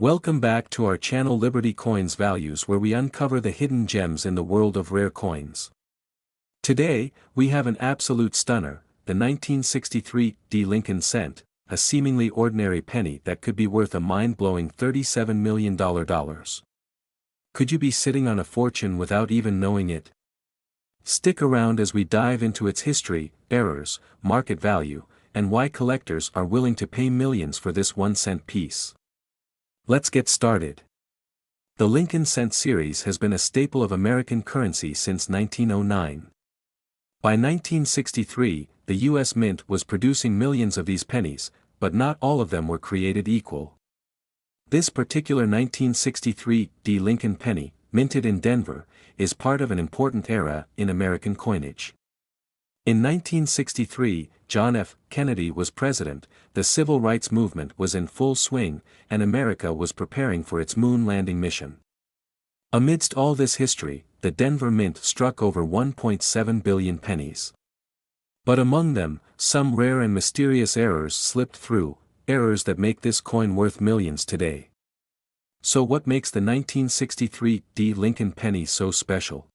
Welcome back to our channel Liberty Coins Values, where we uncover the hidden gems in the world of rare coins. Today, we have an absolute stunner, the 1963 D Lincoln cent, a seemingly ordinary penny that could be worth a mind-blowing $37 million. Could you be sitting on a fortune without even knowing it? Stick around as we dive into its history, errors, market value, and why collectors are willing to pay millions for this 1-cent piece. Let's get started. The Lincoln cent series has been a staple of American currency since 1909. By 1963, the U.S. Mint was producing millions of these pennies, but not all of them were created equal. This particular 1963 D Lincoln penny, minted in Denver, is part of an important era in American coinage. In 1963, John F. Kennedy was president, the civil rights movement was in full swing, and America was preparing for its moon landing mission. Amidst all this history, the Denver Mint struck over 1.7 billion pennies. But among them, some rare and mysterious errors slipped through, errors that make this coin worth millions today. So what makes the 1963 D Lincoln penny so special?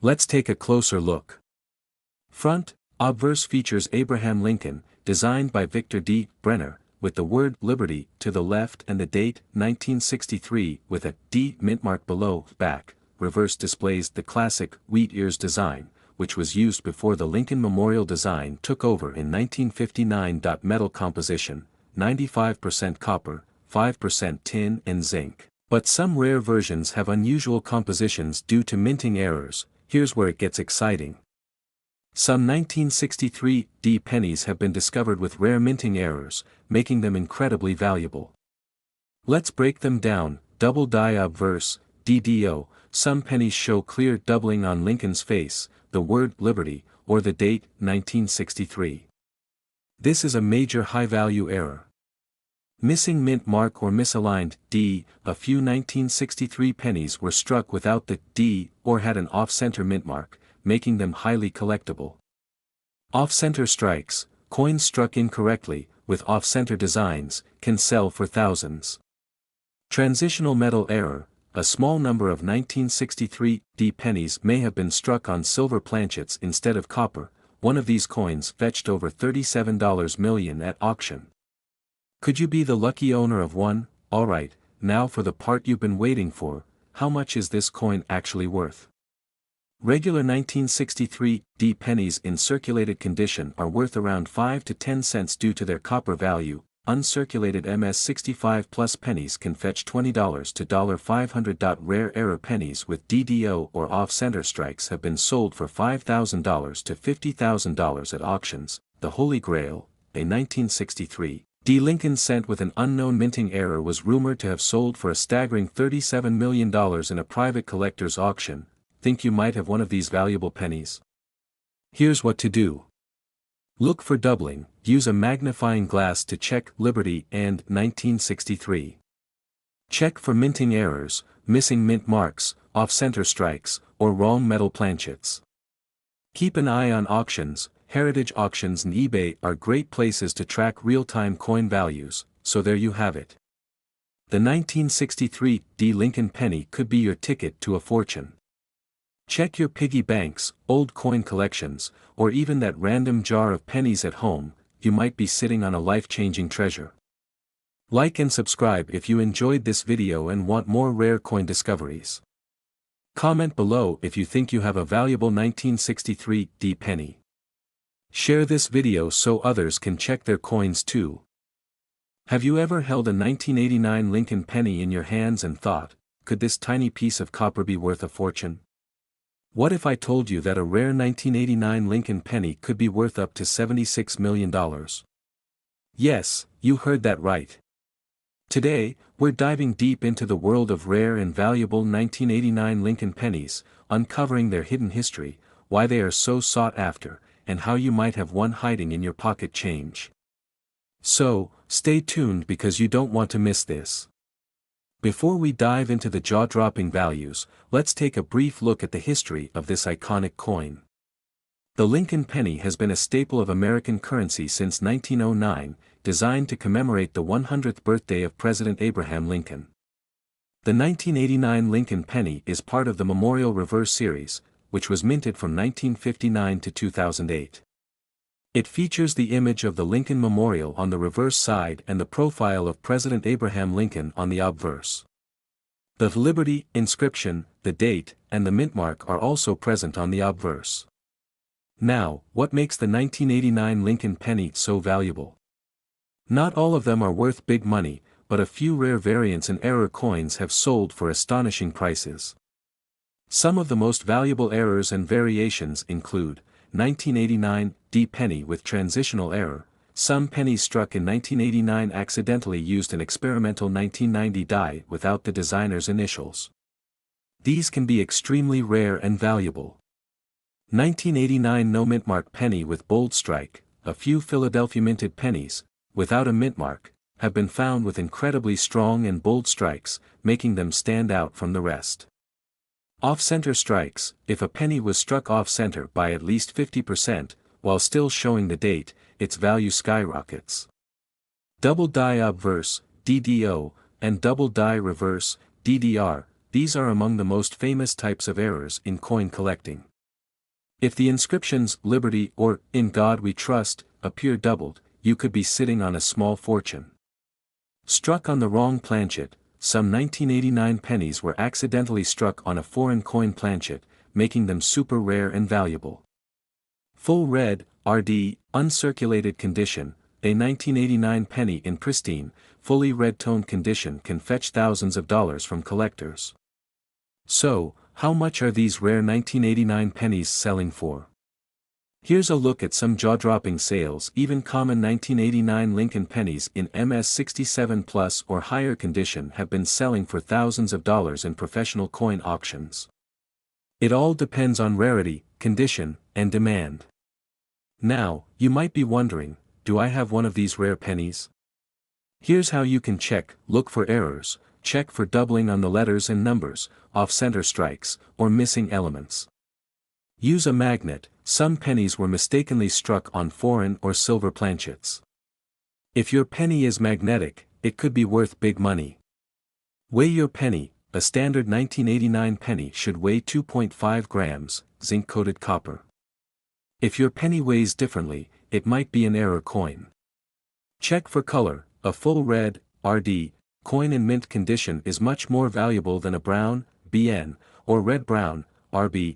Let's take a closer look. Front, obverse features Abraham Lincoln, designed by Victor D. Brenner, with the word Liberty to the left and the date 1963 with a D mint mark below. Back, reverse displays the classic wheat ears design, which was used before the Lincoln Memorial design took over in 1959. Metal composition, 95% copper, 5% tin and zinc. But some rare versions have unusual compositions due to minting errors. Here's where it gets exciting. Some 1963 D pennies have been discovered with rare minting errors, making them incredibly valuable. Let's break them down. Double die obverse, DDO. Some pennies show clear doubling on Lincoln's face, the word Liberty, or the date 1963. This is a major high-value error. Missing mint mark or misaligned D. A few 1963 pennies were struck without the D or had an off-center mint mark, making them highly collectible. Off-center strikes, coins struck incorrectly, with off-center designs, can sell for thousands. Transitional metal error. A small number of 1963 D pennies may have been struck on silver planchets instead of copper. One of these coins fetched over $37 million at auction. Could you be the lucky owner of one? Alright, now for the part you've been waiting for. How much is this coin actually worth? Regular 1963 D pennies in circulated condition are worth around 5 to 10 cents due to their copper value. Uncirculated MS65 plus pennies can fetch $20 to $500. Rare error pennies with DDO or off-center strikes have been sold for $5,000 to $50,000 at auctions. The Holy Grail, a 1963 D Lincoln cent with an unknown minting error, was rumored to have sold for a staggering $37 million in a private collector's auction. Think you might have one of these valuable pennies? Here's what to do. Look for doubling. Use a magnifying glass to check Liberty and 1963. Check for minting errors, missing mint marks, off-center strikes, or wrong metal planchets. Keep an eye on auctions. Heritage auctions and eBay are great places to track real-time coin values, so there you have it. The 1963 D Lincoln penny could be your ticket to a fortune. Check your piggy banks, old coin collections, or even that random jar of pennies at home. You might be sitting on a life-changing treasure. Like and subscribe if you enjoyed this video and want more rare coin discoveries. Comment below if you think you have a valuable 1963 D penny. Share this video so others can check their coins too. Have you ever held a 1989 Lincoln penny in your hands and thought, could this tiny piece of copper be worth a fortune? What if I told you that a rare 1989 Lincoln penny could be worth up to $76 million? Yes, you heard that right. Today, we're diving deep into the world of rare and valuable 1989 Lincoln pennies, uncovering their hidden history, why they are so sought after, and how you might have one hiding in your pocket change. So, stay tuned because you don't want to miss this. Before we dive into the jaw-dropping values, let's take a brief look at the history of this iconic coin. The Lincoln penny has been a staple of American currency since 1909, designed to commemorate the 100th birthday of President Abraham Lincoln. The 1989 Lincoln penny is part of the Memorial Reverse series, which was minted from 1959 to 2008. It features the image of the Lincoln Memorial on the reverse side and the profile of President Abraham Lincoln on the obverse. The Liberty inscription, the date, and the mint mark are also present on the obverse. Now, what makes the 1989 Lincoln penny so valuable? Not all of them are worth big money, but a few rare variants and error coins have sold for astonishing prices. Some of the most valuable errors and variations include 1989 D penny with transitional error. Some pennies struck in 1989 accidentally used an experimental 1990 die without the designer's initials. These can be extremely rare and valuable. 1989 no mint mark penny with bold strike. A few Philadelphia minted pennies, without a mint mark, have been found with incredibly strong and bold strikes, making them stand out from the rest. Off-center strikes. If a penny was struck off-center by at least 50%, while still showing the date, its value skyrockets. Double die obverse, DDO, and double die reverse, DDR, these are among the most famous types of errors in coin collecting. If the inscriptions Liberty or In God We Trust appear doubled, you could be sitting on a small fortune. Struck on the wrong planchet. Some 1989 pennies were accidentally struck on a foreign coin planchet, making them super rare and valuable. Full red, RD, uncirculated condition. A 1989 penny in pristine, fully red-toned condition can fetch thousands of dollars from collectors. So, how much are these rare 1989 pennies selling for? Here's a look at some jaw-dropping sales. Even common 1989 Lincoln pennies in MS67 plus or higher condition have been selling for thousands of dollars in professional coin auctions. It all depends on rarity, condition, and demand. Now, you might be wondering, do I have one of these rare pennies? Here's how you can check. Look for errors, check for doubling on the letters and numbers, off-center strikes, or missing elements. Use a magnet. Some pennies were mistakenly struck on foreign or silver planchets. If your penny is magnetic, it could be worth big money. Weigh your penny. A standard 1989 penny should weigh 2.5 grams, zinc-coated copper. If your penny weighs differently, it might be an error coin. Check for color. A full red, RD, coin in mint condition is much more valuable than a brown, BN, or red-brown, RB.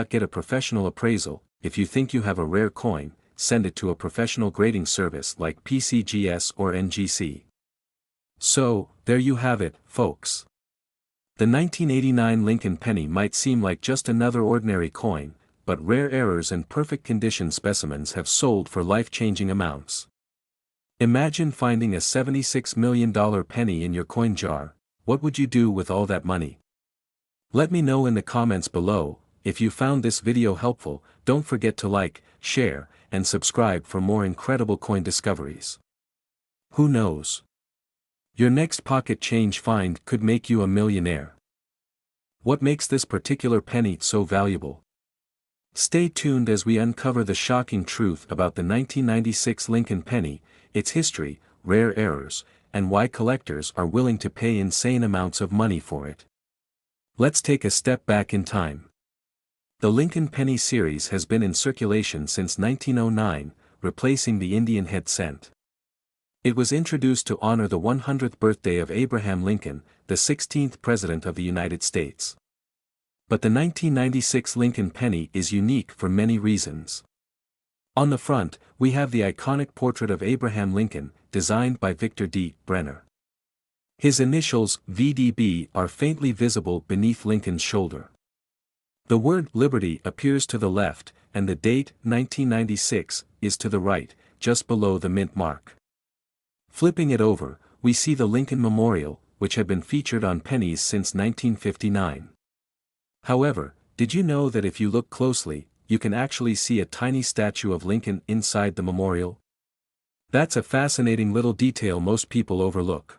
Get a professional appraisal. If you think you have a rare coin, send it to a professional grading service like PCGS or NGC. So, there you have it, folks. The 1989 Lincoln penny might seem like just another ordinary coin, but rare errors and perfect condition specimens have sold for life-changing amounts. Imagine finding a $76 million penny in your coin jar. What would you do with all that money? Let me know in the comments below. If you found this video helpful, don't forget to like, share, and subscribe for more incredible coin discoveries. Who knows? Your next pocket change find could make you a millionaire. What makes this particular penny so valuable? Stay tuned as we uncover the shocking truth about the 1996 Lincoln penny, its history, rare errors, and why collectors are willing to pay insane amounts of money for it. Let's take a step back in time. The Lincoln penny series has been in circulation since 1909, replacing the Indian head cent. It was introduced to honor the 100th birthday of Abraham Lincoln, the 16th President of the United States. But the 1996 Lincoln penny is unique for many reasons. On the front, we have the iconic portrait of Abraham Lincoln, designed by Victor D. Brenner. His initials, VDB, are faintly visible beneath Lincoln's shoulder. The word Liberty appears to the left, and the date, 1996, is to the right, just below the mint mark. Flipping it over, we see the Lincoln Memorial, which had been featured on pennies since 1959. However, did you know that if you look closely, you can actually see a tiny statue of Lincoln inside the memorial? That's a fascinating little detail most people overlook.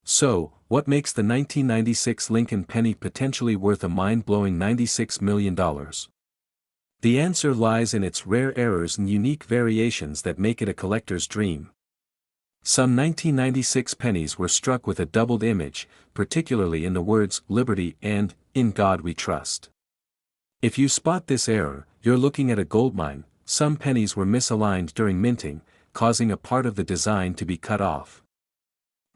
So, what makes the 1996 Lincoln penny potentially worth a mind-blowing $96 million? The answer lies in its rare errors and unique variations that make it a collector's dream. Some 1996 pennies were struck with a doubled image, particularly in the words "Liberty" and "In God We Trust." If you spot this error, you're looking at a goldmine. Some pennies were misaligned during minting, causing a part of the design to be cut off.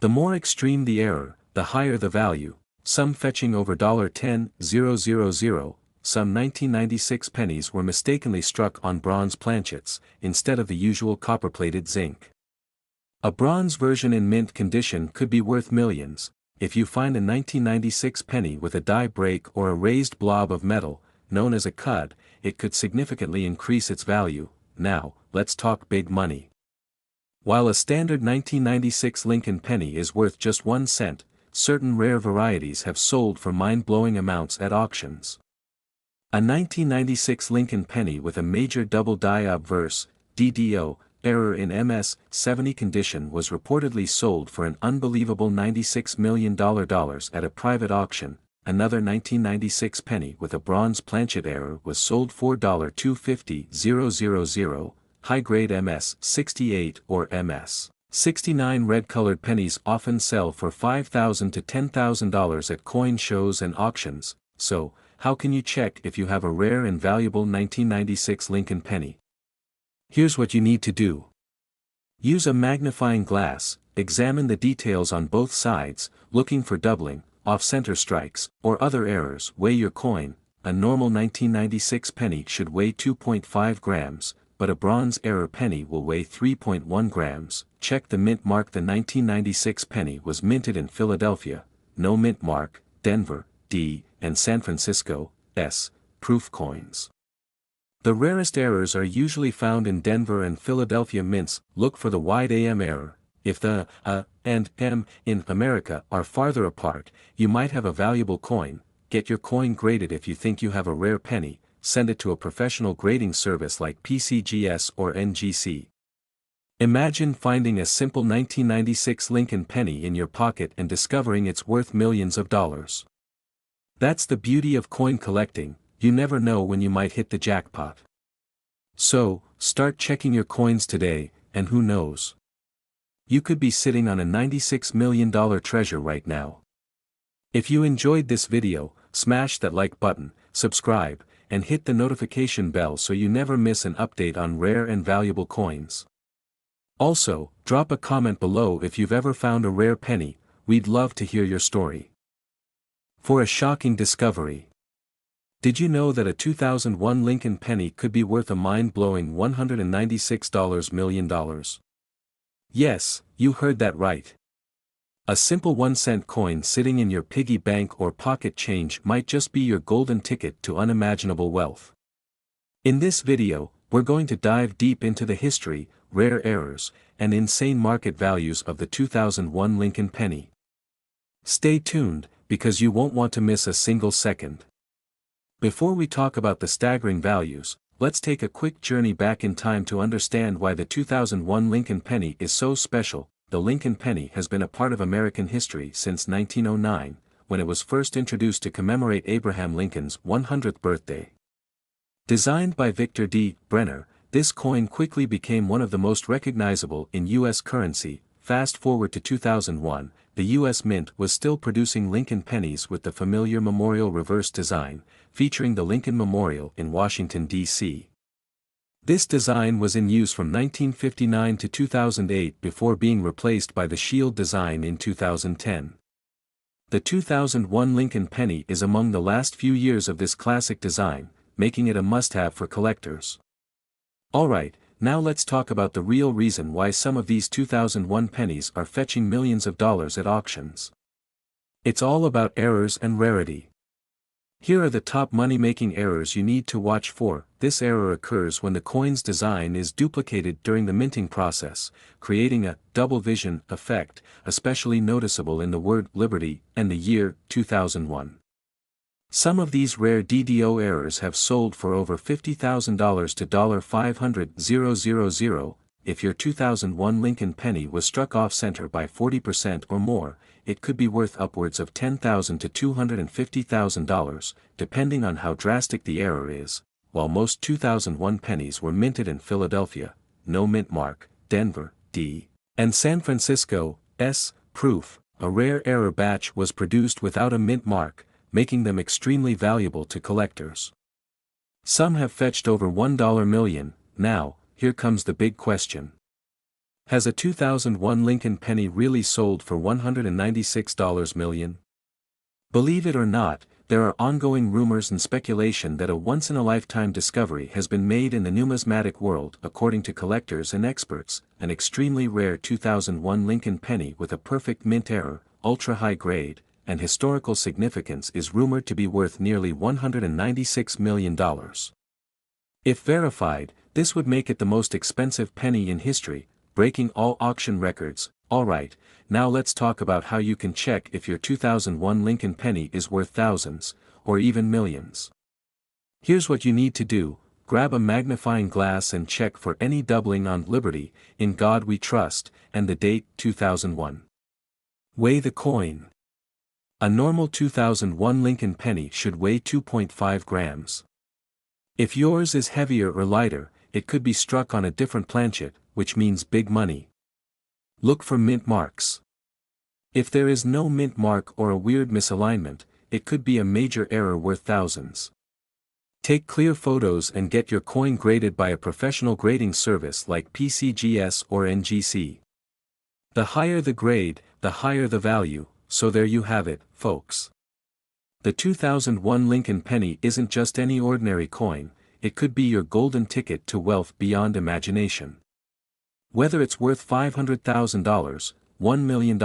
The more extreme the error, the higher the value, some fetching over $10,000. Some 1996 pennies were mistakenly struck on bronze planchets, instead of the usual copper-plated zinc. A bronze version in mint condition could be worth millions. If you find a 1996 penny with a die break or a raised blob of metal, known as a cud, it could significantly increase its value. Now, let's talk big money. While a standard 1996 Lincoln penny is worth just 1 cent, certain rare varieties have sold for mind-blowing amounts at auctions. A 1996 Lincoln penny with a major double die obverse, DDO, error in MS-70 condition was reportedly sold for an unbelievable $96 million at a private auction. Another 1996 penny with a bronze planchet error was sold for $250,000. High-grade MS-68 or MS-69 red-colored pennies often sell for $5,000 to $10,000 at coin shows and auctions. So, how can you check if you have a rare and valuable 1996 Lincoln penny? Here's what you need to do. Use a magnifying glass, examine the details on both sides, looking for doubling, off-center strikes, or other errors. Weigh your coin. A normal 1996 penny should weigh 2.5 grams, but a bronze error penny will weigh 3.1 grams. Check the mint mark. The 1996 penny was minted in Philadelphia, no mint mark, Denver, D, and San Francisco, S, proof coins. The rarest errors are usually found in Denver and Philadelphia mints. Look for the wide AM error. If the A and M in America are farther apart, you might have a valuable coin. Get your coin graded. If you think you have a rare penny, send it to a professional grading service like PCGS or NGC. Imagine finding a simple 1996 Lincoln penny in your pocket and discovering it's worth millions of dollars. That's the beauty of coin collecting. You never know when you might hit the jackpot. So, start checking your coins today, and who knows? You could be sitting on a $96 million treasure right now. If you enjoyed this video, smash that like button, subscribe, and hit the notification bell so you never miss an update on rare and valuable coins. Also, drop a comment below if you've ever found a rare penny. We'd love to hear your story. For a shocking discovery. Did you know that a 2001 Lincoln penny could be worth a mind-blowing $196 million? Yes, you heard that right. A simple 1-cent coin sitting in your piggy bank or pocket change might just be your golden ticket to unimaginable wealth. In this video, we're going to dive deep into the history, rare errors, and insane market values of the 2001 Lincoln penny. Stay tuned, because you won't want to miss a single second. Before we talk about the staggering values, let's take a quick journey back in time to understand why the 2001 Lincoln penny is so special. The Lincoln penny has been a part of American history since 1909, when it was first introduced to commemorate Abraham Lincoln's 100th birthday. Designed by Victor D. Brenner, this coin quickly became one of the most recognizable in U.S. currency. Fast forward to 2001, the U.S. Mint was still producing Lincoln pennies with the familiar memorial reverse design, featuring the Lincoln Memorial in Washington, D.C. This design was in use from 1959 to 2008 before being replaced by the shield design in 2010. The 2001 Lincoln penny is among the last few years of this classic design, making it a must-have for collectors. Alright, now let's talk about the real reason why some of these 2001 pennies are fetching millions of dollars at auctions. It's all about errors and rarity. Here are the top money-making errors you need to watch for. This error occurs when the coin's design is duplicated during the minting process, creating a double vision effect, especially noticeable in the word Liberty and the year 2001. Some of these rare DDO errors have sold for over $50,000 to $500,000. If your 2001 Lincoln penny was struck off-center by 40% or more, it could be worth upwards of $10,000 to $250,000, depending on how drastic the error is. While most 2001 pennies were minted in Philadelphia, no mint mark, Denver, D, And San Francisco, proof, a rare error batch was produced without a mint mark, making them extremely valuable to collectors. Some have fetched over $1 million. Now, here comes the big question. Has a 2001 Lincoln penny really sold for $196 million? Believe it or not, there are ongoing rumors and speculation that a once-in-a-lifetime discovery has been made in the numismatic world. According to collectors and experts, an extremely rare 2001 Lincoln penny with a perfect mint error, ultra-high grade, and historical significance is rumored to be worth nearly $196 million. If verified, this would make it the most expensive penny in history, breaking all auction records. Alright, now let's talk about how you can check if your 2001 Lincoln penny is worth thousands, or even millions. Here's what you need to do: grab a magnifying glass and check for any doubling on "Liberty, in God We Trust," and the date 2001. Weigh the coin. A normal 2001 Lincoln penny should weigh 2.5 grams. If yours is heavier or lighter, it could be struck on a different planchet, which means big money. Look for mint marks. If there is no mint mark or a weird misalignment, it could be a major error worth thousands. Take clear photos and get your coin graded by a professional grading service like PCGS or NGC. The higher the grade, the higher the value, so there you have it, folks. The 2001 Lincoln penny isn't just any ordinary coin, it could be your golden ticket to wealth beyond imagination. Whether it's worth $500,000, $1 million,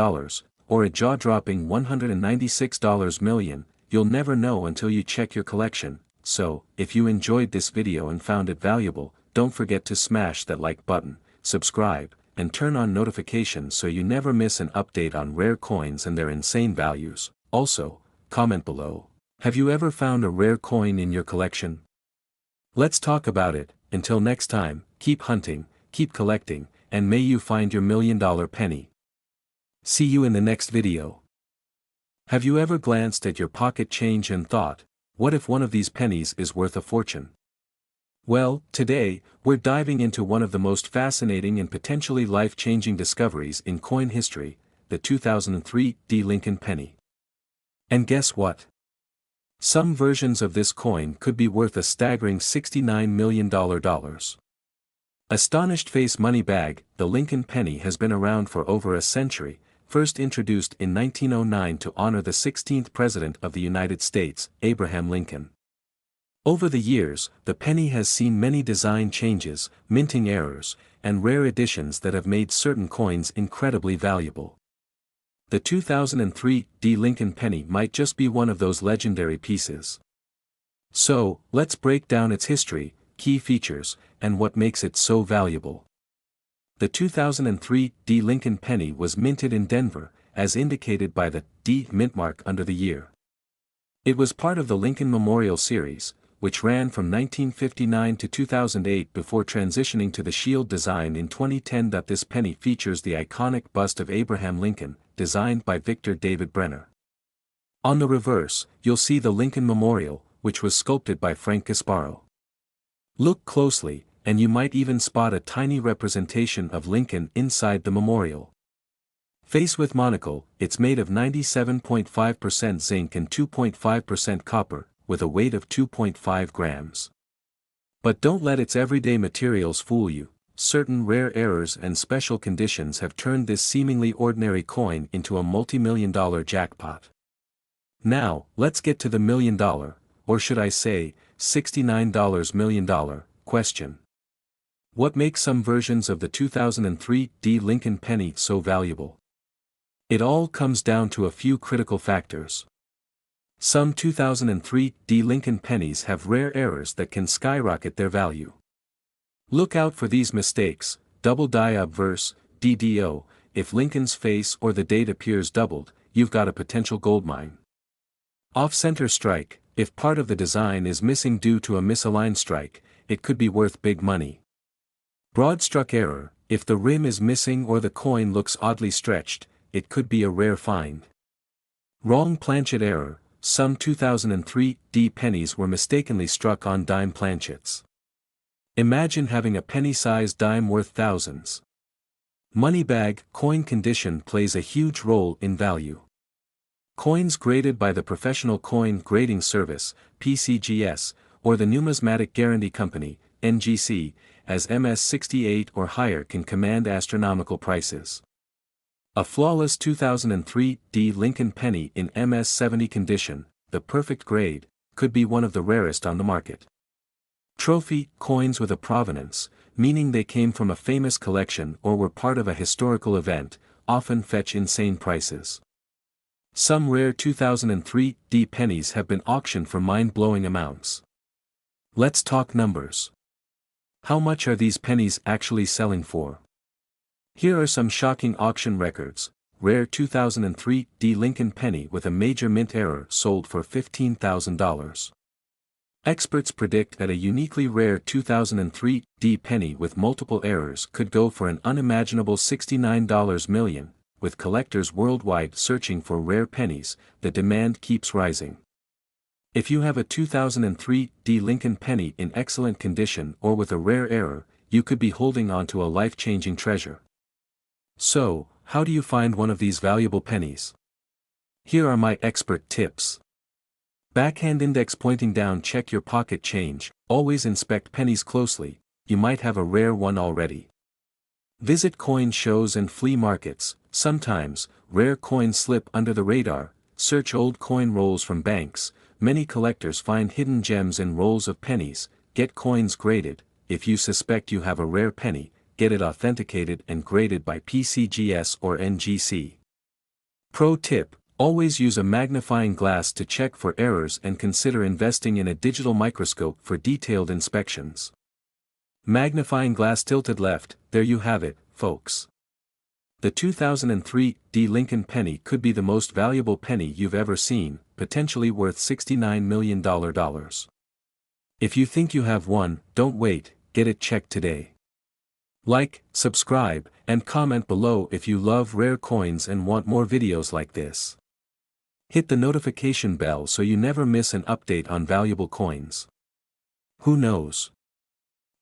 or a jaw-dropping $196 million, you'll never know until you check your collection. So, if you enjoyed this video and found it valuable, don't forget to smash that like button, subscribe, and turn on notifications so you never miss an update on rare coins and their insane values. Also, comment below. Have you ever found a rare coin in your collection? Let's talk about it. Until next time, keep hunting, keep collecting, and may you find your $1 million penny. See you in the next video. Have you ever glanced at your pocket change and thought, what if one of these pennies is worth a fortune? Well, today, we're diving into one of the most fascinating and potentially life-changing discoveries in coin history, the 2003 Lincoln penny. And guess what? Some versions of this coin could be worth a staggering $69 million. Astonished face money bag, the Lincoln penny has been around for over a century, first introduced in 1909 to honor the 16th President of the United States, Abraham Lincoln. Over the years, the penny has seen many design changes, minting errors, and rare additions that have made certain coins incredibly valuable. The 2003 Lincoln penny might just be one of those legendary pieces. So, let's break down its history, key features, and what makes it so valuable. The 2003 Lincoln penny was minted in Denver, as indicated by the D mint mark under the year. It was part of the Lincoln Memorial Series, which ran from 1959 to 2008 before transitioning to the shield design in 2010. This penny features the iconic bust of Abraham Lincoln, designed by Victor David Brenner. On the reverse, you'll see the Lincoln Memorial, which was sculpted by Frank Gasparo. Look closely, and you might even spot a tiny representation of Lincoln inside the memorial. Face with monocle, it's made of 97.5% zinc and 2.5% copper, with a weight of 2.5 grams. But don't let its everyday materials fool you. Certain rare errors and special conditions have turned this seemingly ordinary coin into a multi-million-dollar jackpot. Now, let's get to the $1 million, or should I say, $69 million, question. What makes some versions of the 2003 Lincoln penny so valuable? It all comes down to a few critical factors. Some 2003 Lincoln pennies have rare errors that can skyrocket their value. Look out for these mistakes: double die obverse, DDO. If Lincoln's face or the date appears doubled, you've got a potential goldmine. Off-center strike: if part of the design is missing due to a misaligned strike, it could be worth big money. Broad struck error: if the rim is missing or the coin looks oddly stretched, it could be a rare find. Wrong planchet error: some 2003 pennies were mistakenly struck on dime planchets. Imagine having a penny-sized dime worth thousands. Money bag coin condition plays a huge role in value. Coins graded by the Professional Coin Grading Service, PCGS, or the Numismatic Guarantee Company, NGC, as MS-68 or higher can command astronomical prices. A flawless 2003 D Lincoln penny in MS-70 condition, the perfect grade, could be one of the rarest on the market. Trophy coins with a provenance, meaning they came from a famous collection or were part of a historical event, often fetch insane prices. Some rare 2003 D pennies have been auctioned for mind-blowing amounts. Let's talk numbers. How much are these pennies actually selling for? Here are some shocking auction records. Rare 2003 D Lincoln penny with a major mint error sold for $15,000. Experts predict that a uniquely rare 2003 D penny with multiple errors could go for an unimaginable $69 million. With collectors worldwide searching for rare pennies, the demand keeps rising. If you have a 2003 D Lincoln penny in excellent condition or with a rare error, you could be holding on to a life-changing treasure. So, how do you find one of these valuable pennies? Here are my expert tips. Backhand index pointing down. Check your pocket change. Always inspect pennies closely, you might have a rare one already. Visit coin shows and flea markets. Sometimes, rare coins slip under the radar. Search old coin rolls from banks. Many collectors find hidden gems in rolls of pennies. Get coins graded. If you suspect you have a rare penny, get it authenticated and graded by PCGS or NGC. Pro tip: always use a magnifying glass to check for errors and consider investing in a digital microscope for detailed inspections. Magnifying glass tilted left. There you have it, folks. The 2003 D Lincoln penny could be the most valuable penny you've ever seen, potentially worth $69 million. If you think you have one, don't wait, get it checked today. Like, subscribe, and comment below if you love rare coins and want more videos like this. Hit the notification bell so you never miss an update on valuable coins. Who knows?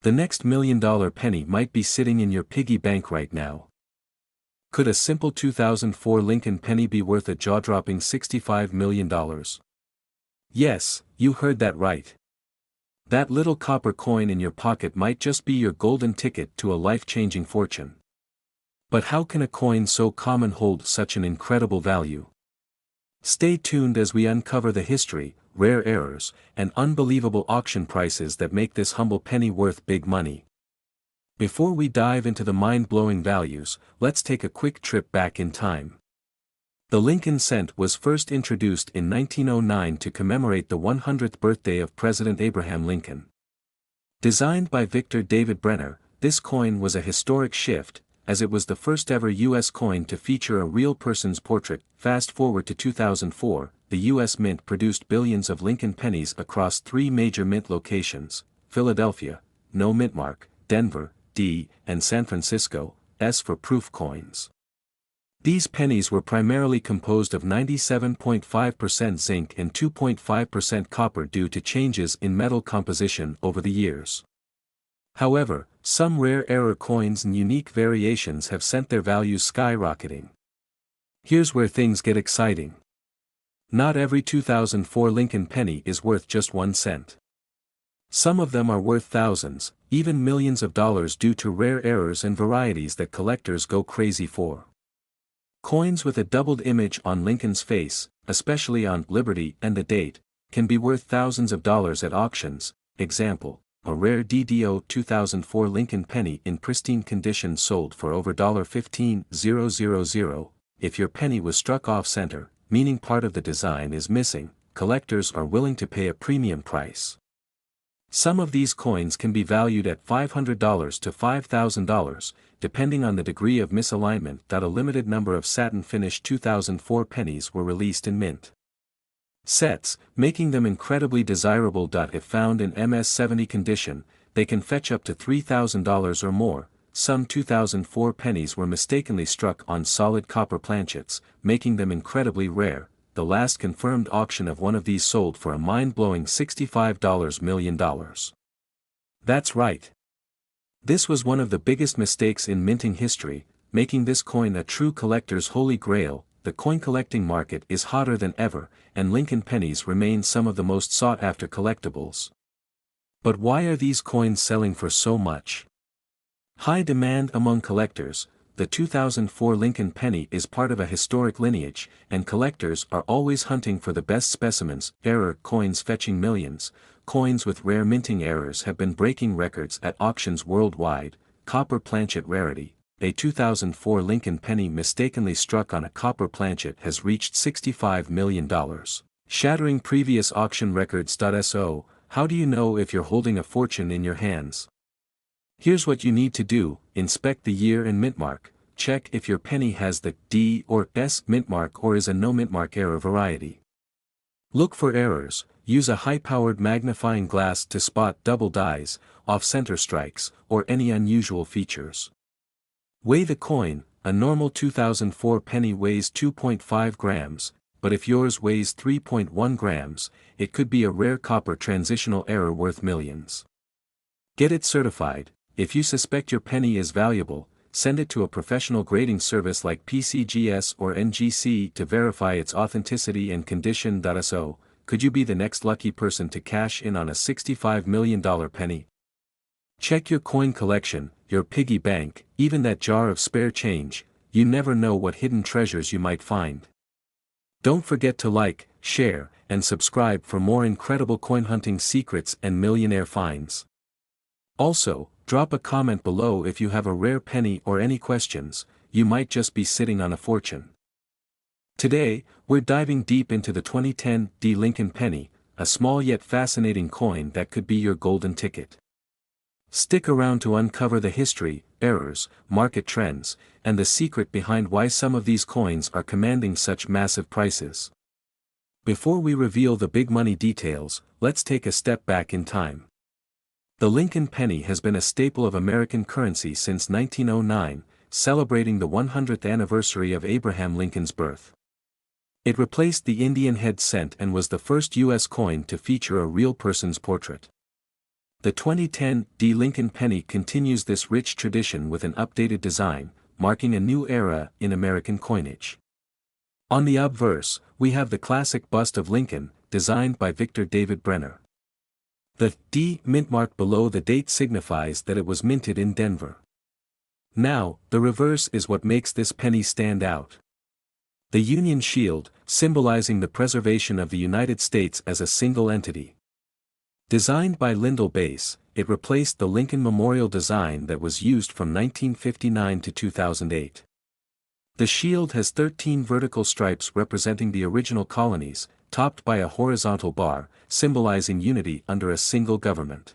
The next $1 million penny might be sitting in your piggy bank right now. Could a simple 2004 Lincoln penny be worth a jaw-dropping $65 million? Yes, you heard that right. That little copper coin in your pocket might just be your golden ticket to a life-changing fortune. But how can a coin so common hold such an incredible value? Stay tuned as we uncover the history, rare errors, and unbelievable auction prices that make this humble penny worth big money. Before we dive into the mind-blowing values, let's take a quick trip back in time. The Lincoln cent was first introduced in 1909 to commemorate the 100th birthday of President Abraham Lincoln. Designed by Victor David Brenner, this coin was a historic shift, as it was the first ever U.S. coin to feature a real person's portrait. Fast forward to 2004, the U.S. Mint produced billions of Lincoln pennies across 3 major mint locations: Philadelphia, no mint mark; Denver, D, and San Francisco, S for proof coins. These pennies were primarily composed of 97.5% zinc and 2.5% copper due to changes in metal composition over the years. However, some rare error coins and unique variations have sent their values skyrocketing. Here's where things get exciting. Not every 2004 Lincoln penny is worth just 1 cent. Some of them are worth thousands, even millions of dollars due to rare errors and varieties that collectors go crazy for. Coins with a doubled image on Lincoln's face, especially on Liberty and the date, can be worth thousands of dollars at auctions. Example: a rare DDO 2004 Lincoln penny in pristine condition sold for over $15,000. If your penny was struck off-center, meaning part of the design is missing, collectors are willing to pay a premium price. Some of these coins can be valued at $500 to $5,000, depending on the degree of misalignment. A limited number of satin-finished 2004 pennies were released in mint sets, making them incredibly desirable. If found in MS-70 condition, they can fetch up to $3,000 or more. Some 2004 pennies were mistakenly struck on solid copper planchets, making them incredibly rare. The last confirmed auction of one of these sold for a mind-blowing $65 million. That's right. This was one of the biggest mistakes in minting history. making this coin a true collector's holy grail. The coin collecting market is hotter than ever, and Lincoln pennies remain some of the most sought-after collectibles. But why are these coins selling for so much? High demand among collectors. The 2004 Lincoln penny is part of a historic lineage, and collectors are always hunting for the best specimens. Error coins fetching millions. Coins with rare minting errors have been breaking records at auctions worldwide. Copper planchet rarity. A 2004 Lincoln penny mistakenly struck on a copper planchet has reached $65 million, shattering previous auction records. So, how do you know if you're holding a fortune in your hands? Here's what you need to do: inspect the year and mint mark. Check if your penny has the D or S mint mark or is a no mint mark error variety. Look for errors. Use a high-powered magnifying glass to spot double dies, off-center strikes, or any unusual features. Weigh the coin. A normal 2004 penny weighs 2.5 grams, but if yours weighs 3.1 grams, it could be a rare copper transitional error worth millions. Get it certified. If you suspect your penny is valuable, send it to a professional grading service like PCGS or NGC to verify its authenticity and condition. So, could you be the next lucky person to cash in on a $65 million penny? Check your coin collection, your piggy bank, even that jar of spare change. You never know what hidden treasures you might find. Don't forget to like, share, and subscribe for more incredible coin hunting secrets and millionaire finds. Also, drop a comment below if you have a rare penny or any questions. You might just be sitting on a fortune. Today, we're diving deep into the 2010 Lincoln penny, a small yet fascinating coin that could be your golden ticket. Stick around to uncover the history, errors, market trends, and the secret behind why some of these coins are commanding such massive prices. Before we reveal the big money details, let's take a step back in time. The Lincoln penny has been a staple of American currency since 1909, celebrating the 100th anniversary of Abraham Lincoln's birth. It replaced the Indian head cent and was the first U.S. coin to feature a real person's portrait. The 2010 Lincoln penny continues this rich tradition with an updated design, marking a new era in American coinage. On the obverse, we have the classic bust of Lincoln, designed by Victor David Brenner. The D mint mark below the date signifies that it was minted in Denver. Now, the reverse is what makes this penny stand out. The Union Shield, symbolizing the preservation of the United States as a single entity. Designed by Lyndall Bass, it replaced the Lincoln Memorial design that was used from 1959 to 2008. The shield has 13 vertical stripes representing the original colonies, topped by a horizontal bar, symbolizing unity under a single government.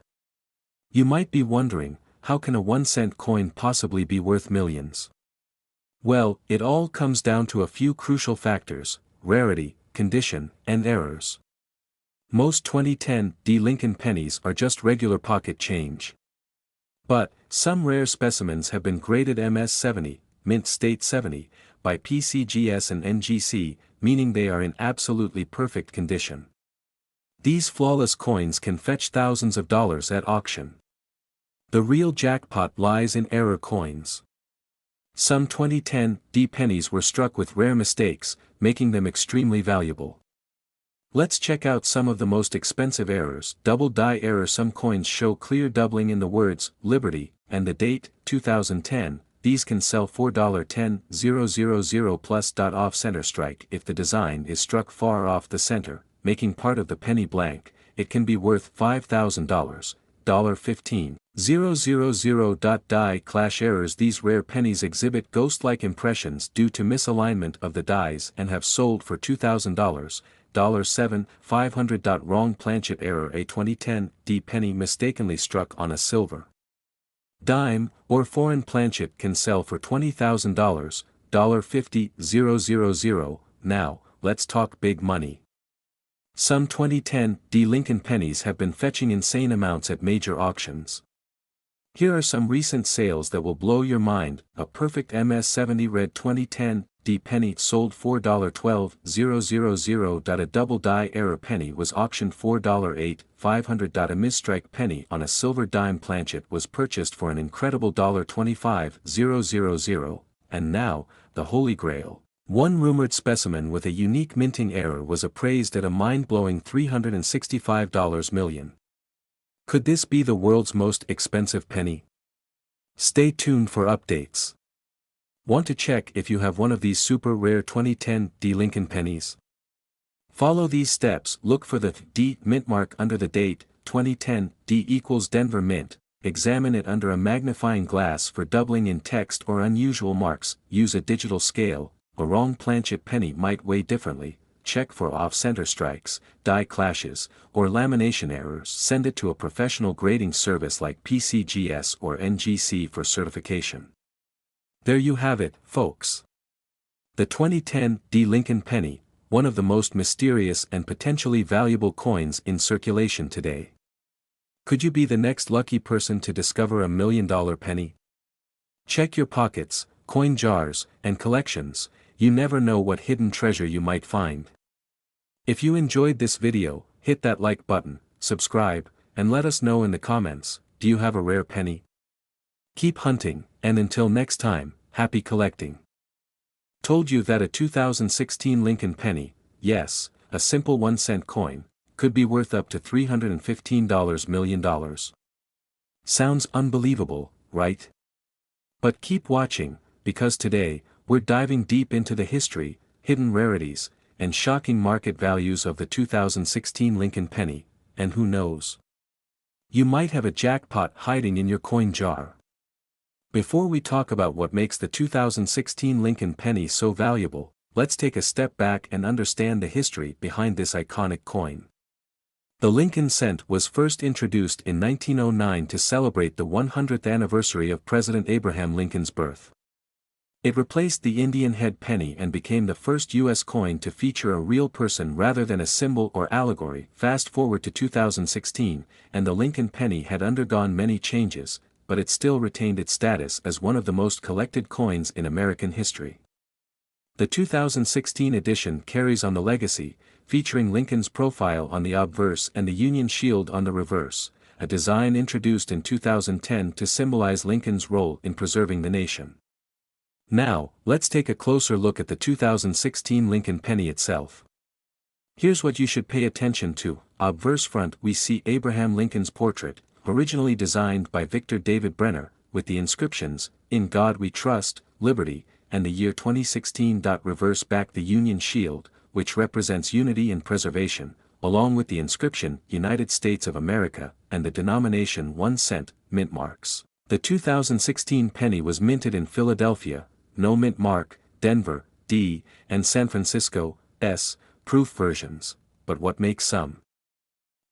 You might be wondering, how can a 1-cent coin possibly be worth millions? Well, it all comes down to a few crucial factors: rarity, condition, and errors. Most 2010 Lincoln pennies are just regular pocket change. But, some rare specimens have been graded MS-70, Mint State 70, by PCGS and NGC, meaning they are in absolutely perfect condition. These flawless coins can fetch thousands of dollars at auction. The real jackpot lies in error coins. Some 2010 pennies were struck with rare mistakes, making them extremely valuable. Let's check out some of the most expensive errors. Double die error. Some coins show clear doubling in the words Liberty and the date 2010. These can sell for $10,000 plus. Off-center strike. If the design is struck far off the center, making part of the penny blank, it can be worth $5,000, $15,000. Die clash errors. These rare pennies exhibit ghost-like impressions due to misalignment of the dies and have sold for $2,000. $7,500. Wrong planchet error. A 2010 penny mistakenly struck on a silver dime or foreign planchet can sell for $20,000, $50,000. Now, let's talk big money. Some 2010 Lincoln pennies have been fetching insane amounts at major auctions. Here are some recent sales that will blow your mind. A perfect MS-70 red 2010 penny sold $4.12,000. A double die error penny was auctioned $4.8500. A misstrike penny on a silver dime planchet was purchased for an incredible $25,000. and now, the Holy Grail. One rumored specimen with a unique minting error was appraised at a mind-blowing $365 million. Could this be the world's most expensive penny? Stay tuned for updates. Want to check if you have one of these super rare 2010 D Lincoln pennies? Follow these steps. Look for the D mint mark under the date, 2010, D equals Denver Mint. Examine it under a magnifying glass for doubling in text or unusual marks. Use a digital scale. A wrong planchet penny might weigh differently. Check for off-center strikes, die clashes, or lamination errors. Send it to a professional grading service like PCGS or NGC for certification. There you have it, folks. The 2010 D Lincoln penny, one of the most mysterious and potentially valuable coins in circulation today. Could you be the next lucky person to discover a $1 million penny? Check your pockets, coin jars, and collections. You never know what hidden treasure you might find. If you enjoyed this video, hit that like button, subscribe, and let us know in the comments, do you have a rare penny? Keep hunting, and until next time, happy collecting. Told you that a 2016 Lincoln penny, yes, a simple 1-cent coin, could be worth up to $315 million. Sounds unbelievable, right? But keep watching, because today, we're diving deep into the history, hidden rarities, and shocking market values of the 2016 Lincoln penny, and who knows? You might have a jackpot hiding in your coin jar. Before we talk about what makes the 2016 Lincoln penny so valuable, let's take a step back and understand the history behind this iconic coin. The Lincoln cent was first introduced in 1909 to celebrate the 100th anniversary of President Abraham Lincoln's birth. It replaced the Indian head penny and became the first U.S. coin to feature a real person rather than a symbol or allegory. Fast forward to 2016, and the Lincoln penny had undergone many changes, but it still retained its status as one of the most collected coins in American history. The 2016 edition carries on the legacy, featuring Lincoln's profile on the obverse and the Union Shield on the reverse, a design introduced in 2010 to symbolize Lincoln's role in preserving the nation. Now, let's take a closer look at the 2016 Lincoln penny itself. Here's what you should pay attention to. Obverse front we see Abraham Lincoln's portrait, originally designed by Victor David Brenner, with the inscriptions, "In God We Trust, Liberty," and the year 2016. Reverse back the Union Shield, which represents unity and preservation, along with the inscription, United States of America, and the denomination 1 cent, mint marks. The 2016 penny was minted in Philadelphia, no mint mark, Denver, D, and San Francisco, S, proof versions, but what makes some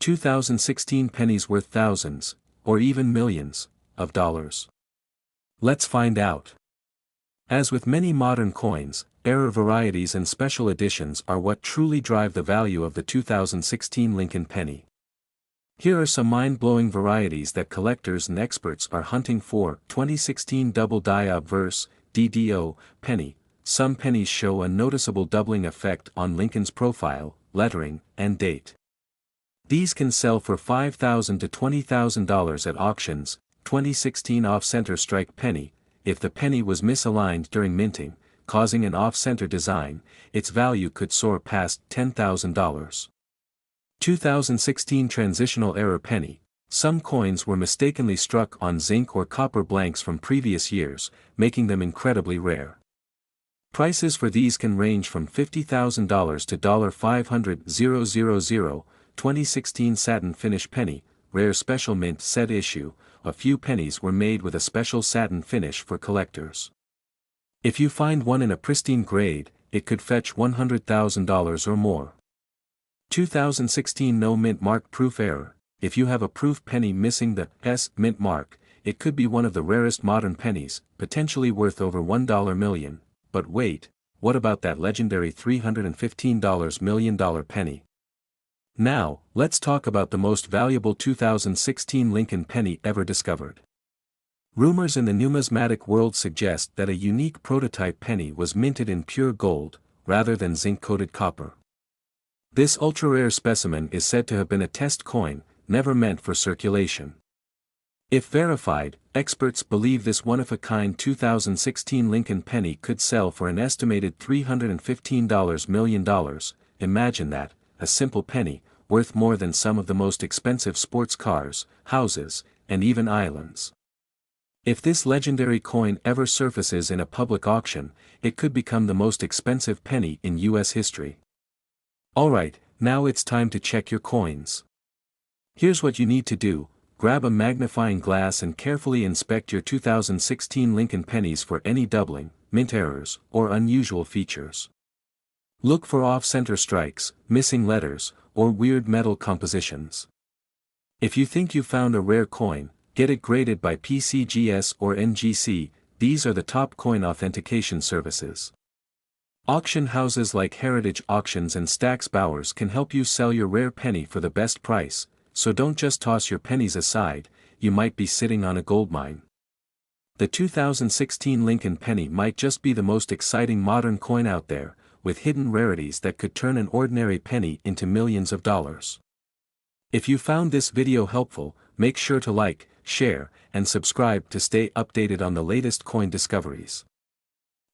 2016 pennies worth thousands, or even millions, of dollars? Let's find out. As with many modern coins, error varieties and special editions are what truly drive the value of the 2016 Lincoln penny. Here are some mind-blowing varieties that collectors and experts are hunting for. 2016 Double Die Obverse, DDO, penny. Some pennies show a noticeable doubling effect on Lincoln's profile, lettering, and date. These can sell for $5,000 to $20,000 at auctions. 2016 Off-Center Strike penny. If the penny was misaligned during minting, causing an off-center design, its value could soar past $10,000. 2016 Transitional Error penny. Some coins were mistakenly struck on zinc or copper blanks from previous years, making them incredibly rare. Prices for these can range from $50,000 to $500,000. 2016 Satin Finish penny, rare special mint set issue. A few pennies were made with a special satin finish for collectors. If you find one in a pristine grade, it could fetch $100,000 or more. 2016 No Mint Mark Proof Error. If you have a proof penny missing the S mint mark, it could be one of the rarest modern pennies, potentially worth over $1 million. But wait, what about that legendary $315 million penny? Now, let's talk about the most valuable 2016 Lincoln penny ever discovered. Rumors in the numismatic world suggest that a unique prototype penny was minted in pure gold, rather than zinc-coated copper. This ultra-rare specimen is said to have been a test coin, never meant for circulation. If verified, experts believe this one-of-a-kind 2016 Lincoln penny could sell for an estimated $315 million. Imagine that, a simple penny, worth more than some of the most expensive sports cars, houses, and even islands. If this legendary coin ever surfaces in a public auction, it could become the most expensive penny in US history. Alright, now it's time to check your coins. Here's what you need to do: grab a magnifying glass and carefully inspect your 2016 Lincoln pennies for any doubling, mint errors, or unusual features. Look for off-center strikes, missing letters, or weird metal compositions. If you think you found a rare coin, get it graded by PCGS or NGC. These are the top coin authentication services. Auction houses like Heritage Auctions and Stack's Bowers can help you sell your rare penny for the best price, so don't just toss your pennies aside, you might be sitting on a goldmine. The 2016 Lincoln penny might just be the most exciting modern coin out there, with hidden rarities that could turn an ordinary penny into millions of dollars. If you found this video helpful, make sure to like, share, and subscribe to stay updated on the latest coin discoveries.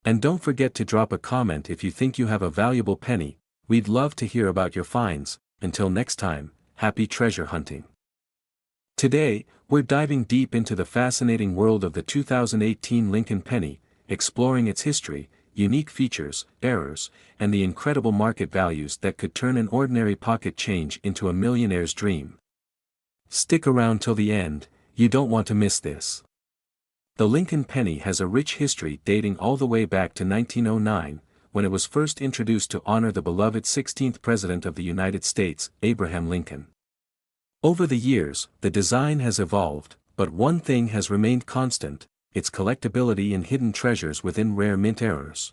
And don't forget to drop a comment if you think you have a valuable penny. We'd love to hear about your finds. Until next time, happy treasure hunting. Today, we're diving deep into the fascinating world of the 2018 Lincoln penny, exploring its history, unique features, errors, and the incredible market values that could turn an ordinary pocket change into a millionaire's dream. Stick around till the end, you don't want to miss this. The Lincoln penny has a rich history dating all the way back to 1909, when it was first introduced to honor the beloved 16th President of the United States, Abraham Lincoln. Over the years, the design has evolved, but one thing has remained constant: its collectability and hidden treasures within rare mint errors.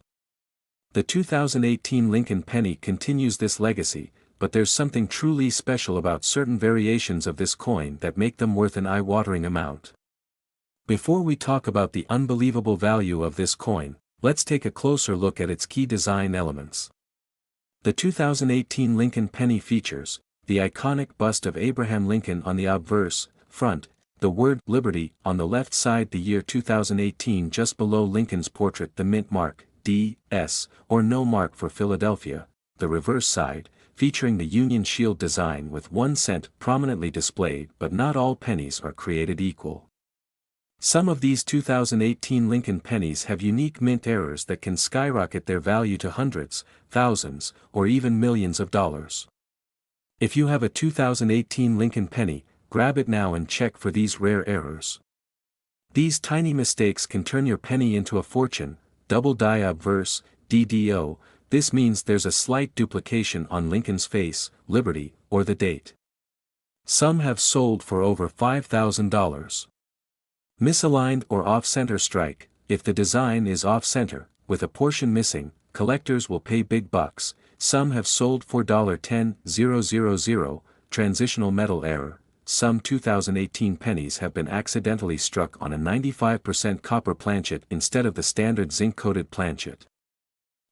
The 2018 Lincoln penny continues this legacy, but there's something truly special about certain variations of this coin that make them worth an eye-watering amount. Before we talk about the unbelievable value of this coin, let's take a closer look at its key design elements. The 2018 Lincoln penny features the iconic bust of Abraham Lincoln on the obverse front, the word Liberty on the left side, the year 2018 just below Lincoln's portrait, the mint mark, D.S., or no mark for Philadelphia, the reverse side, featuring the Union Shield design with 1 cent prominently displayed. But not all pennies are created equal. Some of these 2018 Lincoln pennies have unique mint errors that can skyrocket their value to hundreds, thousands, or even millions of dollars. If you have a 2018 Lincoln penny, grab it now and check for these rare errors. These tiny mistakes can turn your penny into a fortune. Double die obverse, DDO, this means there's a slight duplication on Lincoln's face, Liberty, or the date. Some have sold for over $5,000. Misaligned or off-center strike, if the design is off-center, with a portion missing, collectors will pay big bucks. Some have sold for $10,000. Transitional metal error, some 2018 pennies have been accidentally struck on a 95% copper planchet instead of the standard zinc-coated planchet.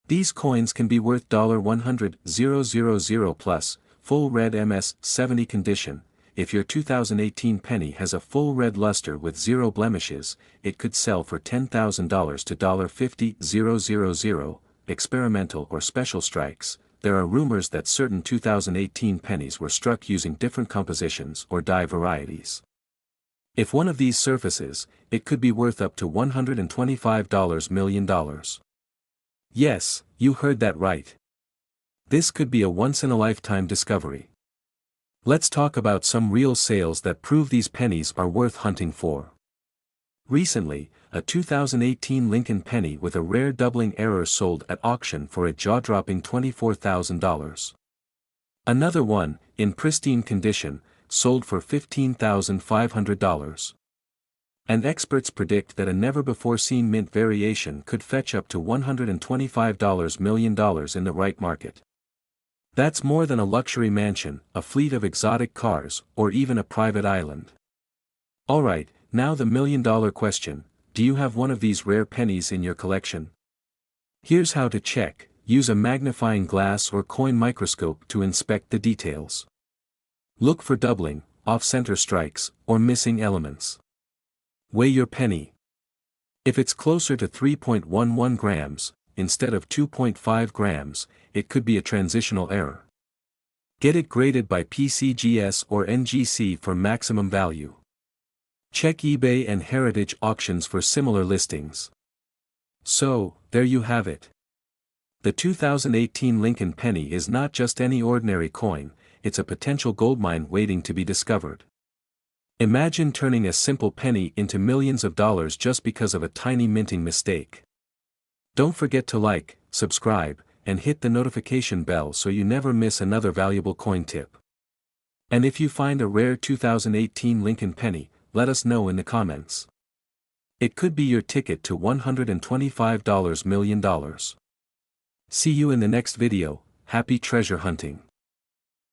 These coins can be worth $100,000 plus, full red MS-70 condition. If your 2018 penny has a full red luster with 0 blemishes, it could sell for $10,000 to $50,000. Experimental or special strikes, there are rumors that certain 2018 pennies were struck using different compositions or die varieties. If one of these surfaces, it could be worth up to $125 million. Yes, you heard that right. This could be a once-in-a-lifetime discovery. Let's talk about some real sales that prove these pennies are worth hunting for. Recently, a 2018 Lincoln penny with a rare doubling error sold at auction for a jaw-dropping $24,000. Another one, in pristine condition, sold for $15,500. And experts predict that a never-before-seen mint variation could fetch up to $125 million in the right market. That's more than a luxury mansion, a fleet of exotic cars, or even a private island. Alright, now the million-dollar question: do you have one of these rare pennies in your collection? Here's how to check: use a magnifying glass or coin microscope to inspect the details. Look for doubling, off-center strikes, or missing elements. Weigh your penny. If it's closer to 3.11 grams, instead of 2.5 grams, it could be a transitional error. Get it graded by PCGS or NGC for maximum value. Check eBay and Heritage Auctions for similar listings. So, there you have it. The 2018 Lincoln penny is not just any ordinary coin, it's a potential goldmine waiting to be discovered. Imagine turning a simple penny into millions of dollars just because of a tiny minting mistake. Don't forget to like, subscribe, and hit the notification bell so you never miss another valuable coin tip. And if you find a rare 2018 Lincoln penny, let us know in the comments. It could be your ticket to $125 million. See you in the next video. Happy treasure hunting.